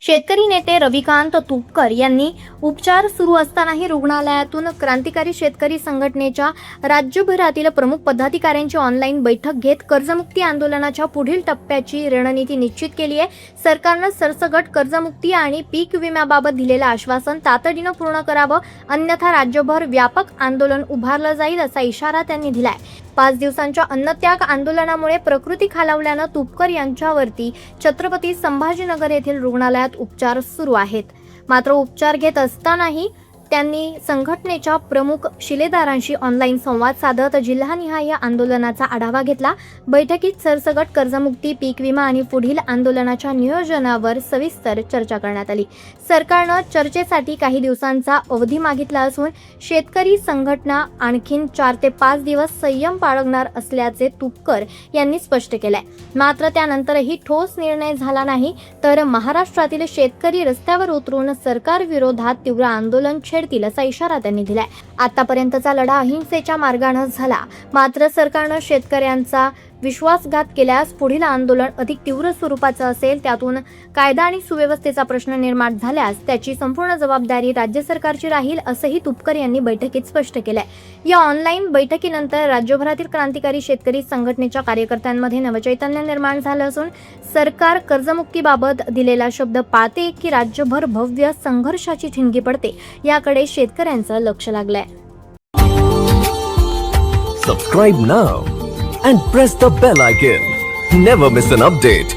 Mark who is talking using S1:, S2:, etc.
S1: शेतकरी नेते रविकांत तुपकर यांनी उपचार सुरू असतानाही रुग्णालयातून क्रांतिकारी शेतकरी संघटनेच्या राज्यभरातील प्रमुख पदाधिकाऱ्यांची ऑनलाईन बैठक घेत कर्जमुक्ती आंदोलनाच्या पुढील टप्प्याची रणनीती निश्चित केली आहे। सरकारनं सरसकट कर्जमुक्ती आणि पीक विम्याबाबत दिलेलं आश्वासन तातडीनं पूर्ण करावं, अन्यथा राज्यभर व्यापक आंदोलन उभारलं जाईल असा इशारा त्यांनी दिलाय। 5 दिवसांच्या अन्नत्याग आंदोलनामुळे प्रकृती खालावल्यानं तुपकर यांच्यावरती छत्रपती संभाजीनगर येथील रुग्णालयात उपचार सुरू आहेत। मात्र उपचार घेत असतानाही त्यांनी संघटनेच्या प्रमुख शिलेदारांशी ऑनलाईन संवाद साधत जिल्हानिहाय आंदोलनाचा आढावा घेतला। बैठकीत सरसकट कर्जमुक्ती, पीक विमा आणि पुढील आंदोलनाच्या नियोजनावर सविस्तर चर्चा करण्यात आली। सरकारनं चर्चेसाठी काही दिवसांचा अवधी मागितला असून शेतकरी संघटना आणखीन 4 ते 5 दिवस संयम बाळगणार असल्याचे तुपकर यांनी स्पष्ट केलंय। मात्र त्यानंतरही ठोस निर्णय झाला नाही तर महाराष्ट्रातील शेतकरी रस्त्यावर उतरून सरकार विरोधात तीव्र आंदोलन छेडतील असा इशारा त्यांनी दिलाय। आतापर्यंतचा लढा अहिंसेच्या मार्गाने झाला, मात्र सरकारनं शेतकऱ्यांचा विश्वासघात केल्यास पुढील आंदोलन अधिक तीव्र स्वरूपाचं असेल। त्यातून कायदा आणि सुव्यवस्थेचा प्रश्न निर्माण झाल्यास त्याची संपूर्ण जबाबदारी राज्य सरकारची राहील असंही तुपकर यांनी बैठकीत स्पष्ट केलंय। या ऑनलाईन बैठकीनंतर राज्यभरातील क्रांतिकारी शेतकरी संघटनेच्या कार्यकर्त्यांमध्ये नवचैतन्य निर्माण झालं असून सरकार कर्जमुक्तीबाबत दिलेला शब्द पाळते की राज्यभर भव्य संघर्षाची ठिणगी पडते याकडे शेतकऱ्यांचं लक्ष लागलंय।
S2: Subscribe now and press the bell icon. Never miss an update.